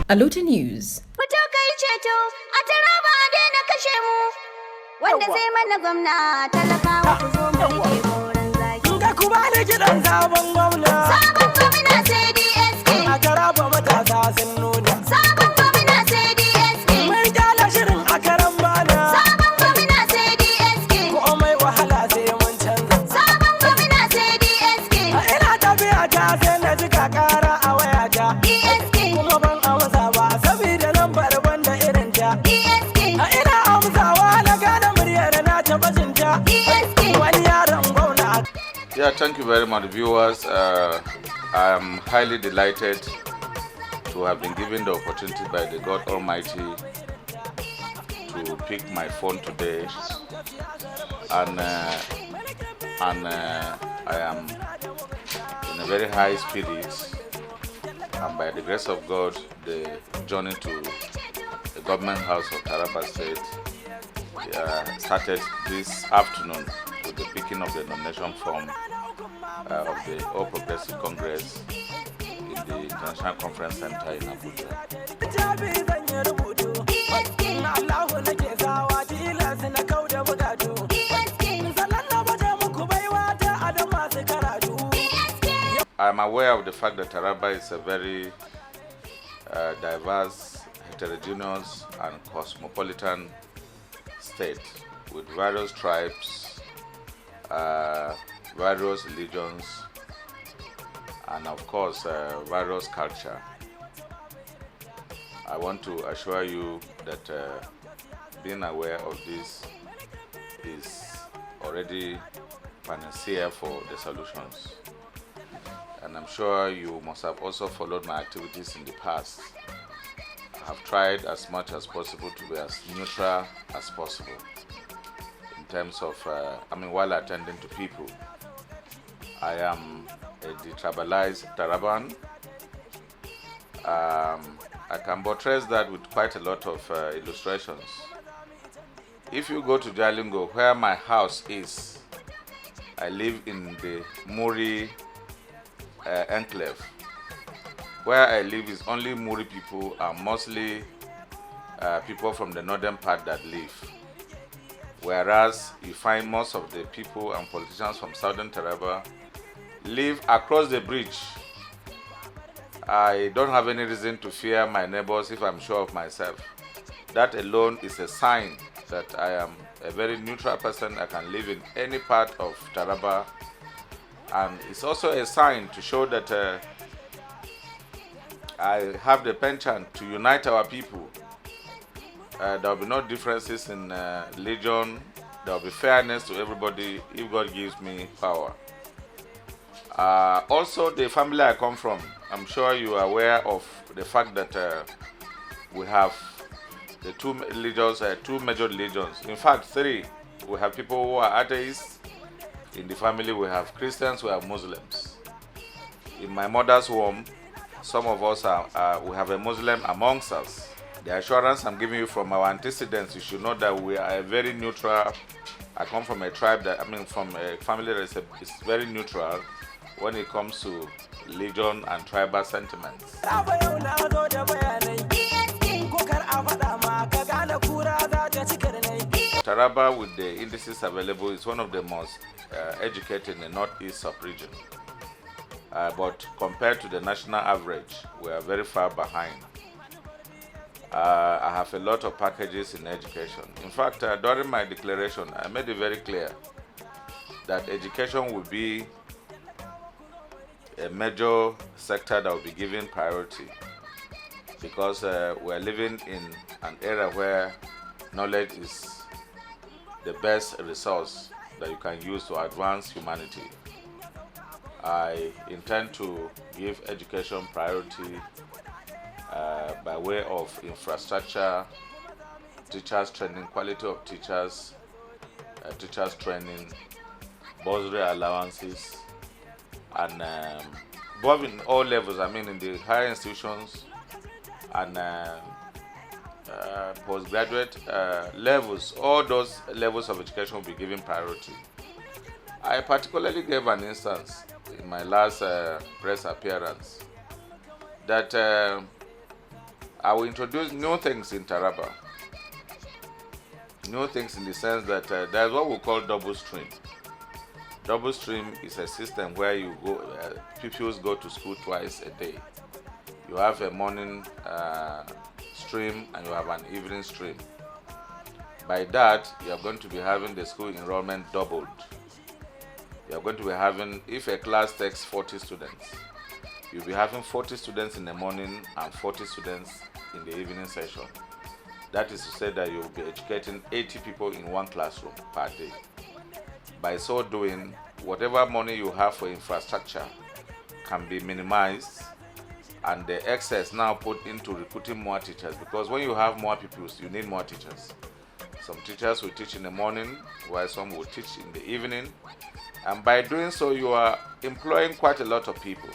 Aluta News. Fito kai ceto a Taraba a daina kashe mu. Wanda zai mana gwamna talakawa ku zo mu rike goron zaki. Ga ku ba da gidan sabon gwamna. Sabon gwamna sai DSK. A Taraba matasa sun nuna. Sabon gwamna sai DSK. Mun kyala shirin a karan bana. Sabon gwamna sai DSK. Komai wahala sai mun canza. Sabon gwamna sai DSK. Ina tafiya ta sai na ji kakara a wayata. DSK. Kuma ban amsa ba saboda lambar banda irin ta. DSK. Ina amsawa na gane muryar na ta bajinta. DSK. Wani yaron gwamna. Yeah, thank you very much, viewers. I am highly delighted to have been given the opportunity by the God Almighty to pick my phone today, and I am in a very high spirits. And by the grace of God, the journey to the government house of Taraba State started this afternoon with the picking of the nomination form of the All Progressive Congress in the International Conference Center in Abuja. Jabi zan yi rubutu. Allahu nake sawa tilas na kauda bugatu. Sannan na baje muku baiwa ta adam masu karatu. I am aware of the fact that Taraba is a very diverse, heterogeneous, and cosmopolitan state with various tribes, various religions, and of course various culture. I want to assure you that being aware of this is already panacea for the solutions. And I'm sure you must have also followed my activities in the past. I have tried as much as possible to be as neutral as possible in terms of, while attending to people. I am a detribalized Taraban. I can buttress that with quite a lot of illustrations. If you go to Jalingo, where my house is, I live in the Muri enclave. Where I live is only Muri people and mostly people from the northern part that live. Whereas you find most of the people and politicians from southern Taraba live across the bridge. I don't have any reason to fear my neighbors if I'm sure of myself. That alone is a sign that I am a very neutral person. I can live in any part of Taraba. And it's also a sign to show that I have the penchant to unite our people. There will be no differences in religion. There will be fairness to everybody if God gives me power. Also, the family I come from, I'm sure you are aware of the fact that we have the two major religions. In fact, three. We have people who are atheists. In the family, we have Christians, we have Muslims. In my mother's home, some of us we have a Muslim amongst us. The assurance I'm giving you from our antecedents, you should know that we are a very neutral. I come from a tribe from a family that is very neutral when it comes to religion and tribal sentiments. Taraba, with the indices available, is one of the most educated in the northeast sub-region. But compared to the national average, we are very far behind. I have a lot of packages in education. In fact, during my declaration, I made it very clear that education will be a major sector that will be given priority, because we are living in an era where knowledge is the best resource that you can use to advance humanity. I intend to give education priority by way of infrastructure, teachers training, quality of teachers, teachers training, bursary allowances, and both in all levels, in the higher institutions and postgraduate levels, all those levels of education will be given priority. I particularly gave an instance in my last press appearance that I will introduce new things in Taraba. New things in the sense that there's what we call double stream. Double stream is a system where you go, pupils go to school twice a day. You have a morning stream and you have an evening stream. By that, you are going to be having the school enrollment doubled. You are going to be having, if a class takes 40 students, you'll be having 40 students in the morning and 40 students in the evening session. That is to say that you'll be educating 80 people in one classroom per day. By so doing, whatever money you have for infrastructure can be minimized, and the excess now put into recruiting more teachers, because when you have more pupils, you need more teachers. Some teachers will teach in the morning, while some will teach in the evening, and by doing so, you are employing quite a lot of people.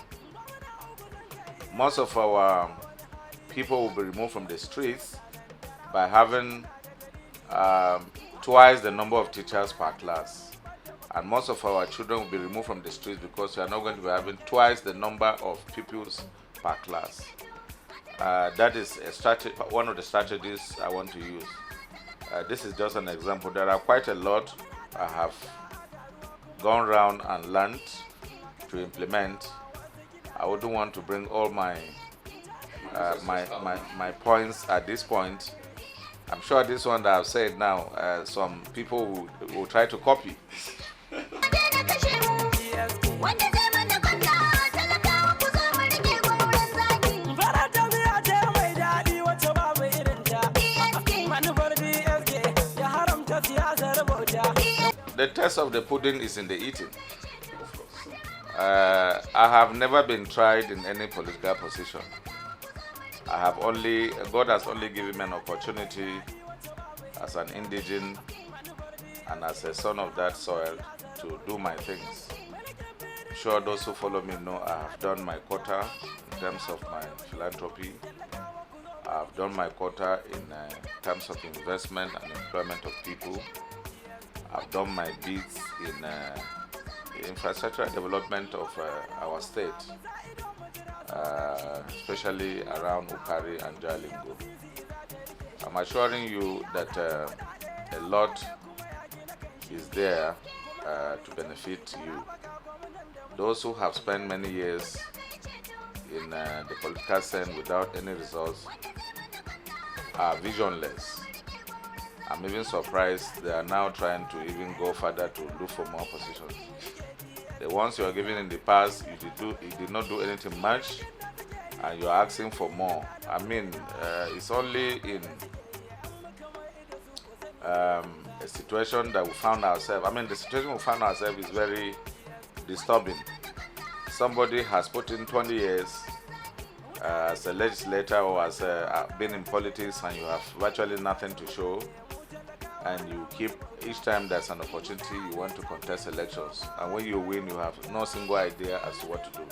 Most of our people will be removed from the streets by having twice the number of teachers per class. And most of our children will be removed from the streets because we are not going to be having twice the number of pupils per class. That is one of the strategies I want to use. This is just an example. There are quite a lot I have gone around and learned to implement. I wouldn't want to bring all my points at this point. I'm sure this one that I've said now, some people will try to copy. The test of the pudding is in the eating. I have never been tried in any political position. God has only given me an opportunity as an indigene and as a son of that soil to do my things. I'm sure those who follow me know I have done my quota in terms of my philanthropy. I have done my quota in terms of investment and employment of people. I've done my bits in infrastructure development of our state, especially around Ukari and Jalingo. I'm assuring you that a lot is there to benefit you. Those who have spent many years in the political scene without any results are visionless. I'm even surprised they are now trying to even go further to look for more positions. The ones you are given in the past, you did not do anything much, and you are asking for more. I mean, it's only in a situation that we found ourselves. I mean, the situation we found ourselves is very disturbing. Somebody has put in 20 years as a legislator or as been in politics, and you have virtually nothing to show. And you keep, each time there's an opportunity, you want to contest elections. And when you win, you have no single idea as to what to do.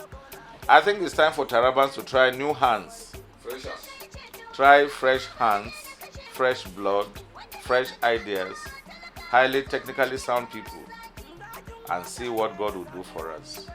I think it's time for Tarabans to try new hands. Try fresh hands, fresh blood, fresh ideas, highly technically sound people, and see what God will do for us.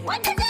Wanda